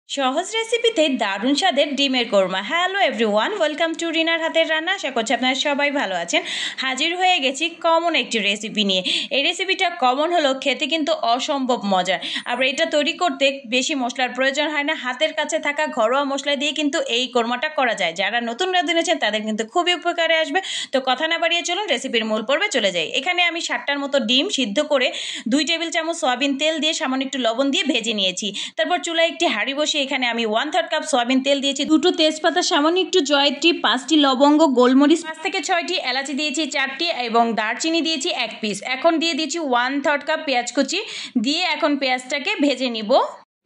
সহজ রেসিপিতে দারুণ স্বাদের ডিমের কোরমা। হ্যালো এভরিওয়ান, ওয়েলকাম টু রিনার হাতের রান্না। আশা করছি আপনারা সবাই ভালো আছেন। হাজির হয়ে গেছি কমন একটি রেসিপি নিয়ে। এই রেসিপিটা কমন হলো, খেতে কিন্তু অসম্ভব মজার। আবার এটা তৈরি করতে বেশি মশলার প্রয়োজন হয় না, হাতের কাছে থাকা ঘরোয়া মশলা দিয়ে কিন্তু এই কোরমাটা করা যায়। যারা নতুন রাঁধুনেছেন তাদের কিন্তু খুবই উপকারে আসবে। তো কথা না বাড়িয়ে চলুন রেসিপির মূল পর্বে চলে যাই। এখানে আমি 7টার মতো ডিম সিদ্ধ করে 2 টেবিল চামচ সয়াবিন তেল দিয়ে সামান্য একটু লবণ দিয়ে ভেজে নিয়েছি। তারপর চুলায় একটি হাঁড়ি বসিয়ে এখানে আমি 1/3 কাপ সয়াবিন তেল দিয়েছি, 2টো তেজপাতা, সামান্য একটু জয়ত্রী, 5টি লবঙ্গ, গোলমরিচ 5 থেকে 6টি এলাচি দিয়েছি 4টি এবং দারচিনি দিয়েছি 1 পিস। এখন দিয়ে দিচ্ছি 1/3 কাপ পেঁয়াজ কুচি দিয়ে এখন পেঁয়াজটাকে ভেজে নিব।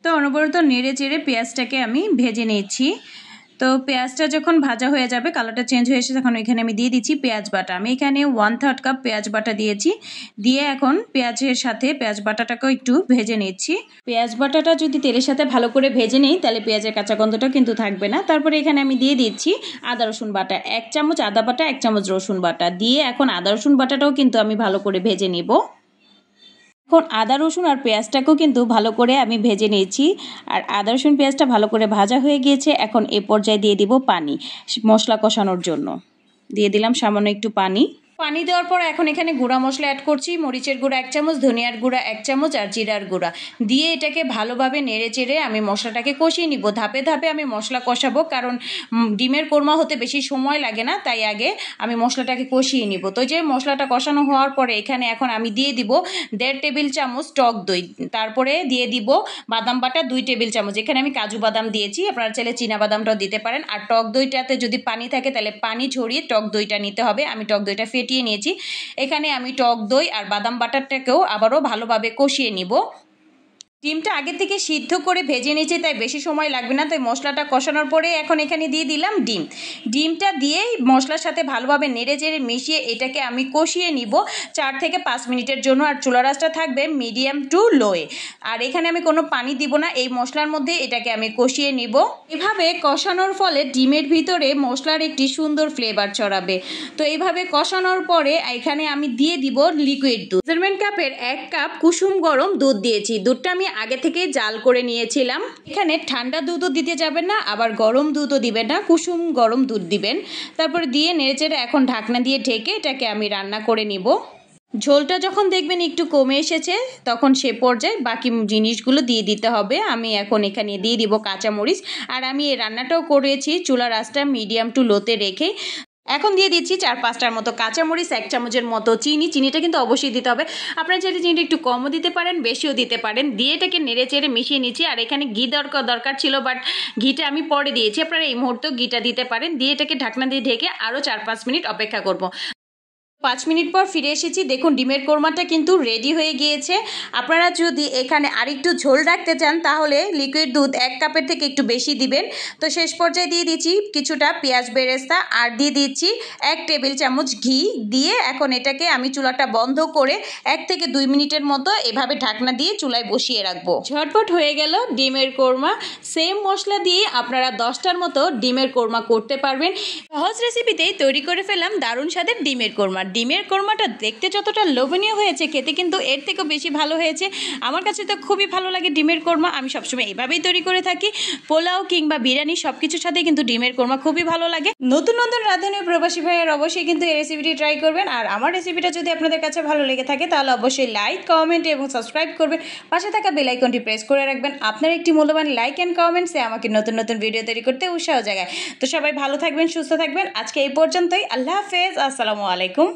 তো অনবরত নেড়ে চেড়ে পেঁয়াজটাকে আমি ভেজে নিচ্ছি। তো পেঁয়াজটা যখন ভাজা হয়ে যাবে, কালারটা চেঞ্জ হয়ে এসে তখন এখানে আমি দিয়ে দিচ্ছি পেঁয়াজ বাটা। আমি এখানে 1/3 কাপ পেঁয়াজ বাটা দিয়েছি। দিয়ে এখন পেঁয়াজের সাথে পেঁয়াজ বাটাটাকেও একটু ভেজে নিচ্ছি। পেঁয়াজ বাটাটা যদি তেলের সাথে ভালো করে ভেজে নিই তাহলে পেঁয়াজের কাঁচা গন্ধটাও কিন্তু থাকবে না। তারপরে এখানে আমি দিয়ে দিচ্ছি আদা রসুন বাটা, 1 চামচ আদা বাটা, 1 চামচ রসুন বাটা দিয়ে এখন আদা রসুন বাটাটাও কিন্তু আমি ভালো করে ভেজে নিব। এখন আদা রসুন আর পেঁয়াজটাকেও কিন্তু ভালো করে আমি ভেজে নিয়েছি। আর আদা রসুন পেঁয়াজটা ভালো করে ভাজা হয়ে গিয়েছে। এখন এ পর্যায়ে দিয়ে দিব পানি, মশলা কষানোর জন্য দিয়ে দিলাম সামান্য একটু পানি। পানি দেওয়ার পর এখন এখানে গুঁড়া মশলা অ্যাড করছি। মরিচের গুঁড়া 1 চামচ, ধনিয়ার গুঁড়া 1 চামচ আর জিরার গুঁড়া দিয়ে এটাকে ভালোভাবে নেড়ে চেড়ে আমি মশলাটাকে কষিয়ে নিব। ধাপে ধাপে আমি মশলা কষাবো, কারণ ডিমের কোরমা হতে বেশি সময় লাগে না, তাই আগে আমি মশলাটাকে কষিয়ে নিব। তো যে মশলাটা কষানো হওয়ার পরে এখানে এখন আমি দিয়ে দিব 1.5 টেবিল চামচ টক দই, তারপরে দিয়ে দিব বাদাম বাটা 2 টেবিল চামচ। এখানে আমি কাজু বাদাম দিয়েছি, আপনারা চাইলে চীনা বাদামটাও দিতে পারেন। আর টক দইটাতে যদি পানি থাকে তাহলে পানি ঝরিয়ে টক দইটা নিতে হবে। আমি টক দইটা ফেটিয়ে নিয়েছি। এখানে আমি টক দই আর বাদাম বাটারটাকেও আবারও ভালোভাবে কষিয়ে নিব। ডিমটা আগে থেকে সিদ্ধ করে ভেজে নিয়েছি, তাই বেশি সময় লাগবে না। তাই মশলাটা কষানোর পরে এখন এখানে দিয়ে দিলাম ডিমটা দিয়েই মশলার সাথে ভালোভাবে নেড়ে চেড়ে মিশিয়ে এটাকে আমি কষিয়ে নিব 4 থেকে 5 মিনিটের জন্য। আর চুলা রাসটা থাকবে মিডিয়াম টু লোয়ে। আর এখানে আমি কোনো পানি দিব না, এই মশলার মধ্যে এটাকে আমি কষিয়ে নিব। এভাবে কষানোর ফলে ডিমের ভিতরে মশলার একটি সুন্দর ফ্লেভার ছড়াবে। তো এইভাবে কষানোর পরে এখানে আমি দিয়ে দিব লিকুইড দুধ। মেজারমেন্ট কাপের 1 কাপ কুসুম গরম দুধ দিয়েছি। দুধটা আমি আগে থেকে জাল করে নিয়েছিলাম। এখানে ঠান্ডা দুধও দিতে যাবেন না, আবার গরম দুধও দিবেন না, কুসুম গরম দুধ দিবেন। তারপরে দিয়ে নেড়েচেড়ে এখন ঢাকনা দিয়ে ঢেকে এটাকে আমি রান্না করে নিব। ঝোলটা যখন দেখবেন একটু কমে এসেছে তখন সে পর্যায়ে বাকি জিনিসগুলো দিয়ে দিতে হবে। আমি এখন এখানে দিয়ে দিব কাঁচামরিচ। আর আমি এই রান্নাটাও করেছি চুলার আঁচটা মিডিয়াম টু লোতে রেখে। এখন দিয়ে দিচ্ছি 4-5টার মতো কাঁচামরিচ, 1 চামচের মতো চিনিটা কিন্তু অবশ্যই দিতে হবে। আপনারা চাইলে চিনিটা একটু কমও দিতে পারেন, বেশিও দিতে পারেন। দিয়ে এটাকে নেড়ে চেড়ে মিশিয়ে নিচ্ছি। আর এখানে ঘি দরকার ছিল, বাট ঘিটা আমি পরে দিয়েছি, আপনারা এই মুহূর্তেও ঘিটা দিতে পারেন। দিয়ে এটাকে ঢাকনা দিয়ে ঢেকে আরও 4-5 মিনিট অপেক্ষা করব। 5 মিনিট পর ফিরে এসেছি। দেখুন ডিমের কোরমাটা কিন্তু রেডি হয়ে গিয়েছে। আপনারা যদি এখানে আরেকটু ঝোল রাখতে চান তাহলে লিকুইড দুধ 1 কাপের থেকে একটু বেশি দিবেন। তো শেষ পর্যায়ে দিয়ে দিচ্ছি কিছুটা পেঁয়াজ বেরেস্তা আর দিয়ে দিচ্ছি 1 টেবিল চামচ ঘি দিয়ে এখন এটাকে আমি চুলাটা বন্ধ করে 1 থেকে 2 মিনিটের মতো এভাবে ঢাকনা দিয়ে চুলায় বসিয়ে রাখবো। ঝটপট হয়ে গেল ডিমের কোরমা। সেম মশলা দিয়ে আপনারা 10টার মতো ডিমের কোরমা করতে পারবেন। সহজ রেসিপিতেই তৈরি করে ফেললাম দারুণ স্বাদের ডিমের কোরমা। ডিমের কোরমাটা দেখতে যতটা লোভনীয় হয়েছে, খেতে কিন্তু এর থেকেও বেশি ভালো হয়েছে। আমার কাছে তো খুবই ভালো লাগে ডিমের কোরমা। আমি সবসময় এইভাবেই তৈরি করে থাকি। পোলাও কিংবা বিরিয়ানি সব কিছুর সাথে কিন্তু ডিমের কোরমা খুবই ভালো লাগে। নতুন নতুন রাঁধুনি প্রবাসী ভাইয়ের অবশ্যই কিন্তু এই রেসিপিটি ট্রাই করবেন। আর আমার রেসিপিটা যদি আপনাদের কাছে ভালো লেগে থাকে তাহলে অবশ্যই লাইক, কমেন্ট এবং সাবস্ক্রাইব করবেন। পাশে থাকা বেল আইকনটি প্রেস করে রাখবেন। আপনার একটি মূল্যবান লাইক অ্যান্ড কমেন্টসে আমাকে নতুন নতুন ভিডিও তৈরি করতে উৎসাহ জাগায়। তো সবাই ভালো থাকবেন, সুস্থ থাকবেন। আজকে এই পর্যন্তই। আল্লাহ হাফেজ, আসসালামু আলাইকুম।